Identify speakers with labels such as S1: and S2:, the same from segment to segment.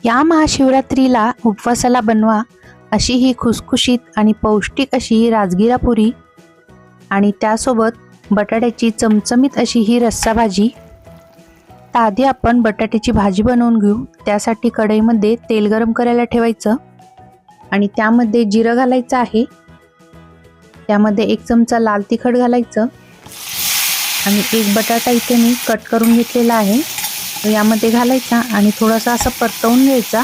S1: या महाशिवरात्रीला उपवासाला बनवा अशी ही खुसखुशीत आणि पौष्टिक अशी ही राजगिरा पुरी आणि त्यासोबत बटाट्याची चमचमीत अशी ही रस्सा भाजी। तर आधी आपण बटाट्याची भाजी बनवून घेऊ। त्यासाठी कढईमध्ये तेल गरम करायला ठेवायचं आणि त्यामध्ये जिरं घालायचं आहे। त्यामध्ये 1 चमचा लाल तिखट घालायचं आणि 1 बटाटा इथे मी कट करून घेतलेला आहे तो यामध्ये घालायचा आणि थोडासा असा परतवून घ्यायचा।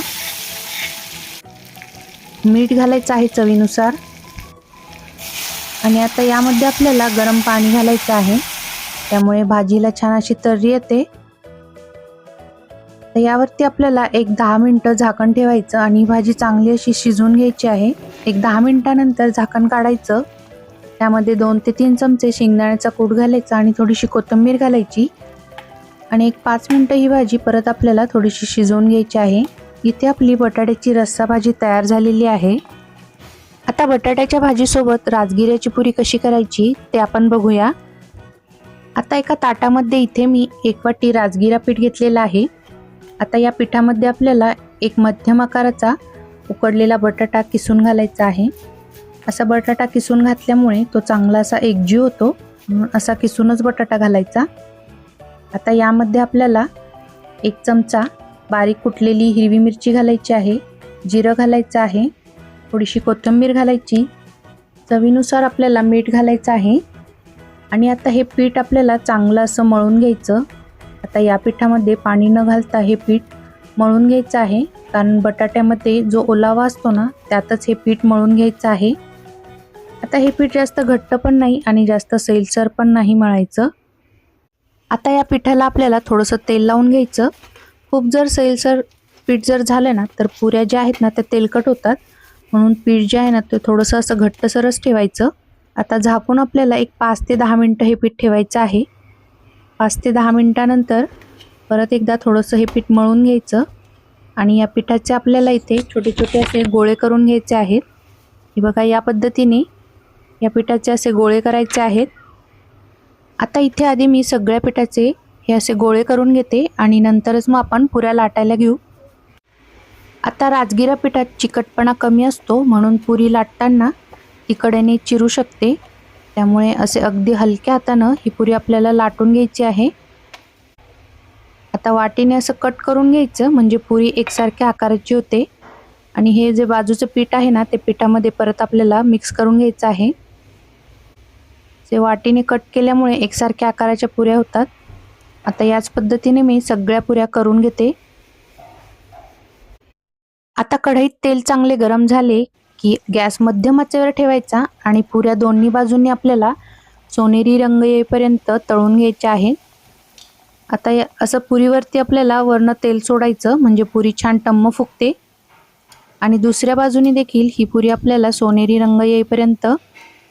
S1: मीठ घालायचं आहे चवीनुसार आणि आता यामध्ये आपल्याला गरम पाणी घालायचं आहे, त्यामुळे भाजीला छान अशी तर्री येते। तर यावरती आपल्याला 10 मिनिटं झाकण ठेवायचं आणि भाजी चांगली अशी शिजवून घ्यायची आहे। 10 मिनिटानंतर झाकण काढायचं। त्यामध्ये 2 ते 3 चमचे शेंगदाण्याचा कूट घालायचा आणि थोडीशी कोथिंबीर घालायची आणि 5 मिनिटं ही भाजी परत आपल्याला थोडीशी शिजवून घ्यायची आहे। इथे आपली बटाट्याची रस्सा भाजी तयार झालेली आहे। आता बटाट्याच्या भाजीसोबत राजगिऱ्याची पुरी कशी करायची ते आपण बघूया। आता एका ताटामध्ये इथे मी 1 वाटी राजगिरा पीठ घेतलेला आहे। आता या पिठामध्ये आपल्याला एक मध्यम आकाराचा उकडलेला बटाटा किसून घालायचा आहे। असा बटाटा किसून घातल्यामुळे तो चांगला असा एकजीव होतो, म्हणून असा किसूनच बटाटा घालायचा। आता यामध्ये आपल्याला 1 चमचा बारीक कुटलेली हिरवी मिरची घालायची आहे, जिरं घालायचं आहे, थोडीशी कोथिंबीर घालायची, चवीनुसार आपल्याला मीठ घालायचं आहे आणि आता हे पीठ आपल्याला चांगलं असं मळून घ्यायचं। आता या पिठामध्ये पाणी न घालता हे पीठ मळून घ्यायचं आहे, कारण बटाट्यामध्ये जो ओलावा असतो ना त्यातच हे पीठ मळून घ्यायचं आहे। आता हे पीठ जास्त घट्ट पण नाही आणि जास्त सैलसर पण नाही मळायचं। आता या पिठाला आपल्याला थोडंसं तेल लावून घ्यायचं। खूप जर सैलसर पीठ जर झालं ना तर पुऱ्या ज्या आहेत ना त्या तेलकट होतात, म्हणून पीठ जे आहे ना ते थोडंसं असं घट्टसरच ठेवायचं। आता झाकून आपल्याला 5 ते 10 मिनिटं हे पीठ ठेवायचं आहे। 5 ते 10 मिनिटानंतर परत एकदा थोडंसं हे पीठ मळून घ्यायचं आणि या पिठाचे आपल्याला इथे छोटे छोटे असे गोळे करून घ्यायचे आहेत। हे बघा, या पद्धतीने या पिठाचे असे गोळे करायचे आहेत। आता इथे आधी मी सगळ्या पिठाचे हे असे गोळे करून घेते आणि नंतरच मग आपण पुऱ्या लाटायला घेऊ। आता राजगिरा पिठात चिकटपणा कमी असतो, म्हणून पुरी लाटताना ती कडेने चिरू शकते, त्यामुळे असे अगदी हलक्या हातानं ही पुरी आपल्याला लाटून घ्यायची आहे। आता वाटीने असं कट करून घ्यायचं, म्हणजे पुरी एकसारख्या आकाराची होते आणि हे जे बाजूचं पीठ आहे ना ते पिठामध्ये परत आपल्याला मिक्स करून घ्यायचं आहे। जे वाटीने कट केल्यामुळे एकसारख्या आकाराच्या पुऱ्या होतात। आता याच पद्धतीने मी सगळ्या पुऱ्या करून घेते। आता कढईत तेल चांगले गरम झाले की गॅस मध्यम आचेवर ठेवायचा आणि पुऱ्या दोन्ही बाजूंनी आपल्याला सोनेरी रंग येईपर्यंत तळून घ्यायचे आहे। आता असं पुरीवरती आपल्याला वरनं तेल सोडायचं, म्हणजे पुरी छान टम्म फुगते आणि दुसऱ्या बाजूनी देखील ही पुरी आपल्याला सोनेरी रंग येईपर्यंत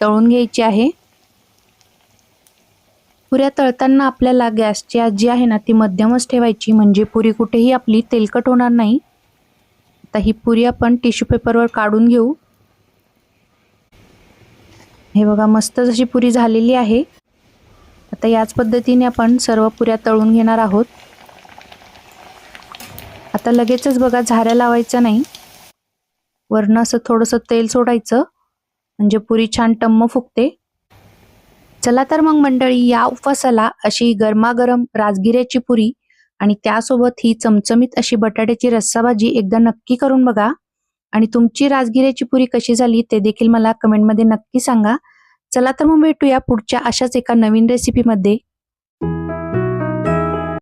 S1: तळून घ्यायची आहे। पुऱ्या तळताना आपल्याला गॅसची आच जी आहे ना ती मध्यमच ठेवायची, म्हणजे पुरी कुठेही आपली तेलकट होणार नाही। आता ही पुरी आपण टिश्यू पेपरवर काढून घेऊ। हे बघा, मस्त जशी पुरी झालेली आहे। आता याच पद्धतीने आपण सर्व पुऱ्या तळून घेणार आहोत। आता लगेचच बघा झाऱ्या लावायच्या नाही, वरनं असं थोडंसं तेल सोडायचं, म्हणजे पुरी छान टम्म फुगते। चला तर मग मंडळी, या उपवासाला अशी गरमागरम राजगिऱ्याची पुरी आणि त्यासोबत ही चमचमीत अशी बटाट्याची रस्सा भाजी एकदा नक्की करून बघा आणि तुमची राजगिऱ्याची पुरी कशी झाली ते देखील मला कमेंटमध्ये नक्की सांगा। चला तर मग भेटूया पुढच्या अशाच एका नवीन रेसिपीमध्ये।